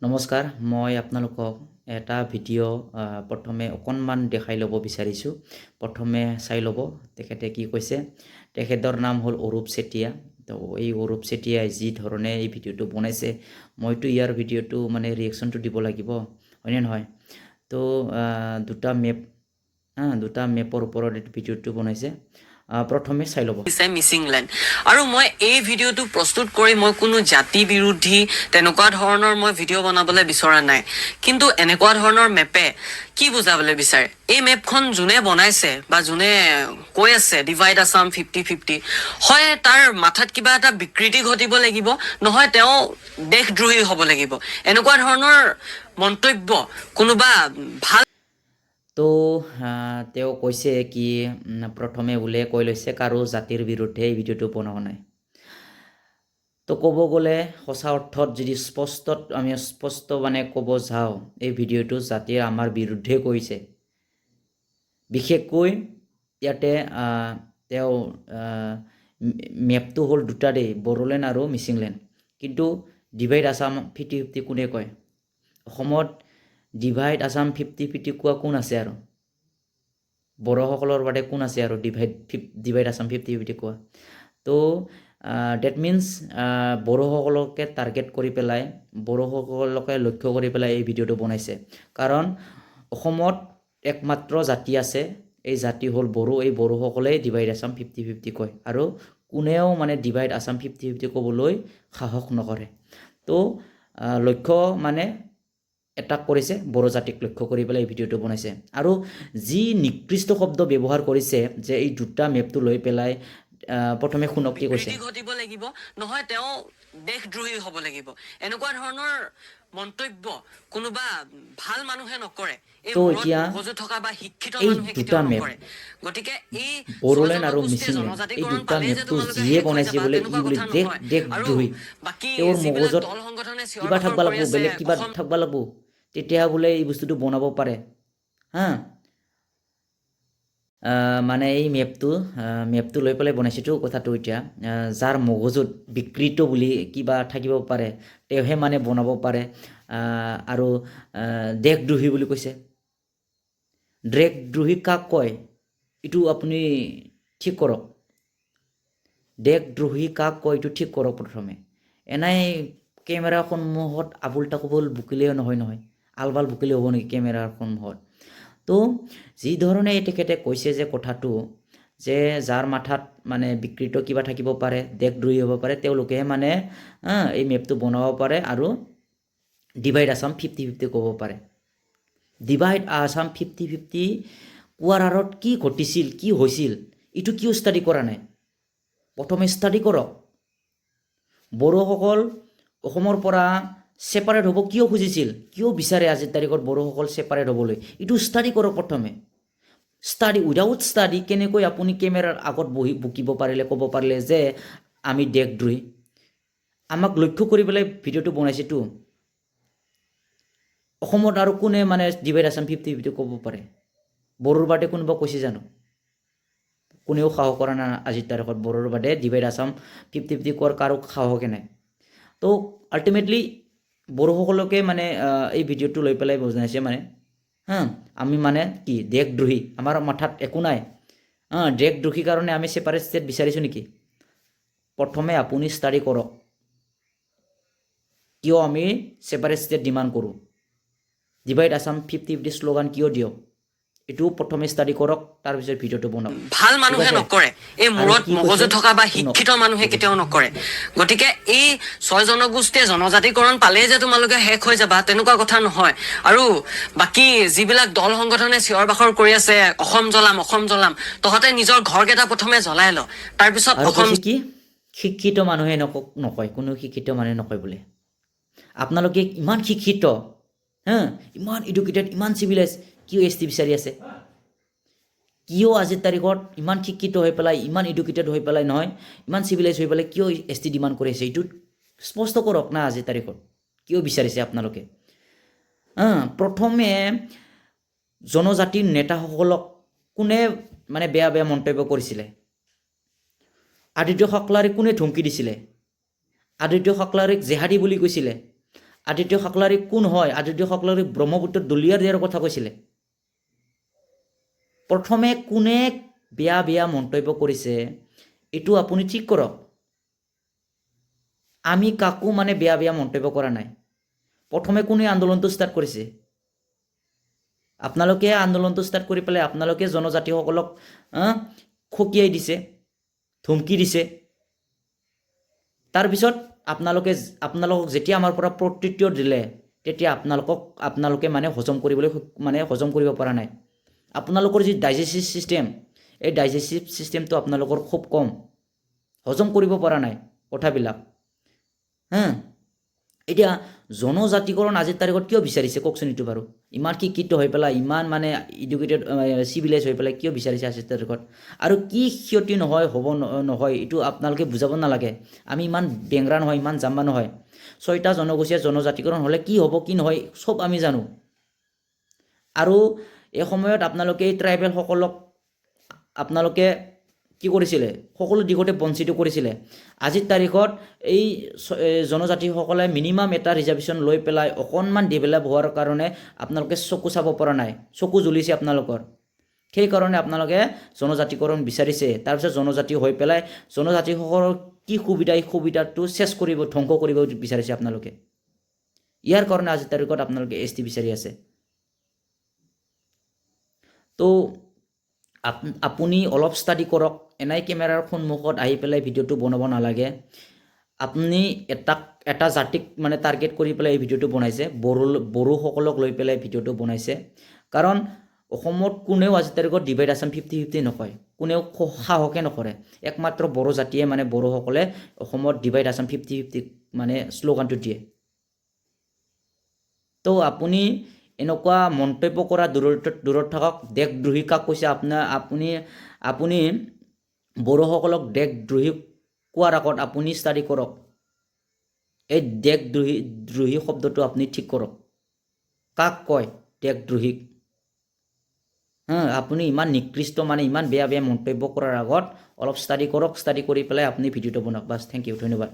নমস্কাৰ মই আপোনালোকক এটা ভিডিঅ' প্ৰথমে অকণমান দেখাই ল'ব বিচাৰিছোঁ। প্ৰথমে চাই ল'ব তেখেতে কি কৈছে। তেখেতৰ নাম হ'ল অৰূপ চেতিয়া। তো এই অৰূপ চেতিয়াই যি ধৰণে এই ভিডিঅ'টো বনাইছে মইতো ইয়াৰ ভিডিঅ'টো মানে ৰিয়েকশ্যনটো দিব লাগিব, হয়নে নহয়? তো দুটা মেপৰ ওপৰত এই ভিডিঅ'টো বনাইছে। প্ৰথমে চাই ল'ব। মিচিং লেণ্ড আৰু মই এই ভিডিঅ'টো প্ৰস্তুত কৰি মই কোনো জাতি বিৰোধী তেনেকুৱা ধৰণৰ মই ভিডিঅ' বনাবলৈ বিচৰা নাই, কিন্তু এনেকুৱা ধৰণৰ মেপে কি বুজাবলৈ বিচাৰে? এই মেপখন যোনে বনাইছে বা যোনে কৈ আছে ডিভাইড আছাম 50-50, হয় তাৰ মাথাত কিবা এটা বিকৃতি ঘটিব লাগিব, নহয় তেওঁ দেশদ্ৰোহী হ'ব লাগিব। এনেকুৱা ধৰণৰ মন্তব্য কোনোবা ভাল তো তেওঁ কৈছে কি প্ৰথমে বোলে কৈ লৈছে কাৰো জাতিৰ বিৰুদ্ধে এই ভিডিঅ'টো বনোৱা নাই। তো ক'ব গ'লে সঁচা অৰ্থত যদি আমি স্পষ্ট মানে ক'ব যাওঁ, এই ভিডিঅ'টো জাতিৰ আমাৰ বিৰুদ্ধে কৈছে। বিশেষকৈ ইয়াতে তেওঁ মেপটো হ'ল দুটা দেই, বড়োলেণ্ড আৰু মিচিংলেণ্ড। কিন্তু ডিভাইড আছাম 50-50 কোনে কয়? অসমত ডিভাইড আছাম 50-50 কোৱা কোন আছে আৰু? বড়োসকলৰ বাদে কোন আছে আৰু ডিভাইড আছাম 50-50 কোৱা? তো ডেট মিনছ বড়োসকলকে টাৰ্গেট কৰি পেলাই, বড়োসকলকে লক্ষ্য কৰি পেলাই এই ভিডিঅ'টো বনাইছে। কাৰণ অসমত একমাত্ৰ জাতি আছে, এই জাতি হ'ল বড়ো। এই বড়োসকলেই ডিভাইড আছাম 50-50 কয় আৰু কোনেও মানে ডিভাইড আছাম 50-50 ক'বলৈ সাহস নকৰে। তো লক্ষ্য মানে এটাক কৰিছে, বড়ো জাতিক লক্ষ্য কৰি পেলাই এই ভিডিঅ'টো বনাইছে। আৰু যি নিকৃষ্ট শব্দ ব্যৱহাৰ কৰিছে যে এই দুটা মেপটো লৈ পেলাই প্ৰথমে শুনক কি কৈছে। ঘটিব লাগিব, নহয় তেওঁ দেশদ্ৰোহী হ'ব লাগিব। এনেকুৱা ধৰণৰ মন্তব্য কোনোবা ভাল মানুহে নকৰে, এই তো মূৰত এতিয়া মগজু থকা বা শিক্ষিত এই মানুহে দুটা কেতিয়াও মেপ, নকৰে। গতিকে এই বড়োলেণ্ড আৰু জনগোষ্ঠীৰ মিচিংলেণ্ড, এই জনজাতিকৰণ দুটা পালেই যে মেপটো তোমালোকে যিয়ে শেষ হৈ বনাইছে যাবা বোলে ই তেনেকুৱা বোলে কথা নহয়। আৰু দেশদ্ৰোহী। বাকী তেওঁৰ যিবিলাক মগজত দল সংগঠনে চিঞৰ কিবা বাখৰ থাকবা কৰি লাগব, আছে বেলেগ কিবা অসম থাকবা লাগব, তেতিয়া বোলে এই বস্তুটো বনাব পাৰে। মানে এই মেপটো লৈ পেলাই বনাইছেতো কথাটো। এতিয়া যাৰ মগজুত বিকৃত বুলি কিবা থাকিব পাৰে তেওঁহে মানে বনাব পাৰে। আৰু দেশদ্ৰোহী বুলি কৈছে। দেশদ্ৰোহী কাক কয় এইটো আপুনি ঠিক কৰক। দেশদ্ৰোহী কাক কয় এইটো ঠিক কৰক প্ৰথমে। এনেই কেমেৰাৰ সন্মুখত আবুল তাকুবুল বুকিলেও নহয়, আলবাল বুকিলে হ'ব নেকি কেমেৰাৰ সন্মুখত? তো যি ধৰণে তেখেতে কৈছে যে কথাটো, যে যাৰ মাথাত মানে বিকৃত কিবা থাকিব পাৰে, দেশদ্ৰোহী হ'ব পাৰে, তেওঁলোকেহে মানে এই মেপটো বনাব পাৰে আৰু ডিভাইড আছাম 50-50 ক'ব পাৰে। ডিভাইড আছাম 50-50 কোৱাৰ আঁৰত কি ঘটিছিল, কি হৈছিল, এইটো কিয় ষ্টাডি কৰা নাই? প্ৰথমে ষ্টাডি কৰক। বড়োসকল অসমৰ পৰা ছেপাৰেট হ'ব কিয় খুজিছিল, কিয় বিচাৰে আজিৰ তাৰিখত বড়োসকল ছেপাৰেট হ'বলৈ, এইটো ষ্টাডি কৰক প্ৰথমে। উইদাউট ষ্টাডি কেনেকৈ আপুনি কেমেৰাৰ আগত বহি বুকিব পাৰিলে, ক'ব পাৰিলে যে আমি দেশদ্ৰোহী? আমাক লক্ষ্য কৰি পেলাই ভিডিঅ'টো বনাইছেতো। অসমত আৰু কোনে মানে ডিভাইড আছাম 50-50 ক'ব পাৰে? বড়োৰ বাদে কোনোবা কৈছে জানো? কোনেও সাহস কৰা নাই আজিৰ তাৰিখত বড়োৰ বাদে ডিভাইড আছাম 50-50 কোৱাৰ কাৰো সাহসে নাই। তো আল্টিমেটলি বড়োসকলকে মানে এই ভিডিঅ'টো লৈ পেলাই বনাইছে মানে আমি মানে কি দেশদ্ৰোহী, আমাৰ মাথাত একো নাই। দেশদ্ৰোহীৰ কাৰণে আমি ছেপাৰেট ষ্টেট বিচাৰিছোঁ নেকি? প্ৰথমে আপুনি ষ্টাডি কৰক কিয় আমি ছেপাৰেট ষ্টেট ডিমাণ্ড কৰোঁ। ডিভাইড আছাম 50-50 শ্লোগান কিয় দিয়ক, এইটো প্ৰথমে ষ্টাডি কৰক, তাৰপিছত ভিডিঅ'টো বনাওক। ভাল মানুহে নকৰে, এই মূৰত মগজু থকা বা শিক্ষিত মানুহে কেতিয়াও নকৰে। গতিকে এই 6 জনগোষ্ঠীয়ে জনজাতিকৰণ পালেই যে তোমালোকে শেষ হৈ যাবা তেনেকুৱা কথা নহয়। আৰু বাকী যিবিলাক দল সংগঠনে চিঞৰ বাখৰ কৰি আছে অসম জ্বলাম, তহঁতে নিজৰ ঘৰকেইটা প্ৰথমে জ্বলাই ল, তাৰপিছত অসম কি শিক্ষিত মানুহে নকয়, কোনো শিক্ষিত মানুহে নকয় বোলে। আপোনালোকে ইমান শিক্ষিত, ইমান এডুকেটেড, ইমান চিভিলাইজ, কিয় ST বিচাৰি আছে? কিয় আজিৰ তাৰিখত ইমান শিক্ষিত হৈ পেলাই, ইমান এডুকেটেড হৈ পেলাই, নহয় ইমান চিভিলাইজ হৈ পেলাই কিয় ST ডিমাণ্ড কৰি আছে? এইটো স্পষ্ট কৰক না আজিৰ তাৰিখত কিয় বিচাৰিছে আপোনালোকে। প্ৰথমে জনজাতিৰ নেতাসকলক কোনে মানে বেয়া বেয়া মন্তব্য কৰিছিলে? আদিত্য সকলাৰে কোনে ধমকি দিছিলে? আদিত্য সকলাৰক জেহাদী বুলি কৈছিলে। আদিত্য সকলাৰী কোন হয় আদিত্য সকলাৰী ব্ৰহ্মপুত্ৰ দলিয়াৰ দিয়াৰ কথা কৈছিলে প্ৰথমে কোনে বেয়া বেয়া মন্তব্য কৰিছে এইটো আপুনি ঠিক কৰক আমি কাকো মানে বেয়া বেয়া মন্তব্য কৰা নাই প্ৰথমে কোনে আন্দোলনটো ষ্টাৰ্ট কৰিছে আপোনালোকে আন্দোলনটো ষ্টাৰ্ট কৰি পেলাই আপোনালোকে জনজাতিসকলক খকিয়াই দিছে ধমকি দিছে তাৰপিছত আপোনালোকক যেতিয়া আমাৰ পৰা প্ৰত্যুত্তৰ দিলে তেতিয়া আপোনালোকে মানে হজম কৰিব পৰা নাই আপোনালোকৰ যি ডাইজেষ্টিভ সিস্টেম এই ডাইজেষ্টিভ সিস্টেমটো আপোনালোকৰ খুব কম হজম কৰিব পৰা নাই কথাবিলাক এতিয়া জনজাতিকৰণ আজিৰ তাৰিখত কিয় বিচাৰিছে কওকচোন এইটো বাৰু ইমান শিক্ষিত হৈ পেলাই ইমান মানে এডুকেটেড চিভিলাইজ হৈ পেলাই কিয় বিচাৰিছে আজিৰ তাৰিখত আৰু কি ক্ষতি নহয় এইটো আপোনালোকে বুজাব নালাগে আমি ইমান বেংৰা নহয় ইমান জাম্বা নহয় 6টা জনগোষ্ঠীয় জনজাতিকৰণ হ'লে কি হ'ব কি নহয় সব আমি জানো আৰু এই সময়ত আপোনালোকে ট্ৰাইবেল সকলক আপোনালোকে কি কৰিছিলে সকলো দিশতে বঞ্চিত কৰিছিলে আজিৰ তাৰিখত এই জনজাতিসকলে মিনিমাম এটা ৰিজাৰ্ভেশ্যন লৈ পেলাই অকণমান ডেভেলপ হোৱাৰ কাৰণে আপোনালোকে চকু চাব পৰা নাই চকু জ্বলিছে আপোনালোকৰ সেই কাৰণে আপোনালোকে জনজাতিকৰণ বিচাৰিছে তাৰপিছত জনজাতি হৈ পেলাই জনজাতিসকলৰ কি সুবিধা এই সুবিধাটো শেষ কৰিব ধ্বংস কৰিব বিচাৰিছে আপোনালোকে ইয়াৰ কাৰণে আজিৰ তাৰিখত আপোনালোকে ST বিচাৰি আছে তো আপুনি অলপ ষ্টাডি কৰক এনাই কেমেৰাৰ সন্মুখত আহি পেলাই ভিডিঅ'টো বনাব নালাগে আপুনি এটা জাতিক মানে টাৰ্গেট কৰি পেলাই এই ভিডিঅ'টো বনাইছে বড়োসকলক লৈ পেলাই ভিডিঅ'টো বনাইছে কাৰণ অসমত কোনেও আজিৰ তাৰিখত ডিভাইড আছাম 50-50 নকয় কোনেও সাহসে নকৰে একমাত্ৰ বড়ো জাতিয়ে মানে বড়োসকলে অসমত ডিভাইড আছাম 50-50 মানে শ্লোগানটো দিয়ে তো আপুনি এনেকুৱা মন্তব্য কৰা দূৰত থাকক দেশদ্ৰোহী কাক কৈছে আপুনি বড়োসকলক দেশদ্ৰোহী কোৱাৰ আগত আপুনি ষ্টাডি কৰক এই দেশদ্ৰোহী শব্দটো আপুনি ঠিক কৰক কাক কয় দেশদ্ৰোহীক আপুনি ইমান নিকৃষ্ট মানে ইমান বেয়া বেয়া মন্তব্য কৰাৰ আগত অলপ ষ্টাডি কৰক ষ্টাডি কৰি পেলাই আপুনি ভিডিঅ'টো বনাওক বাছ থেংক ইউ ধন্যবাদ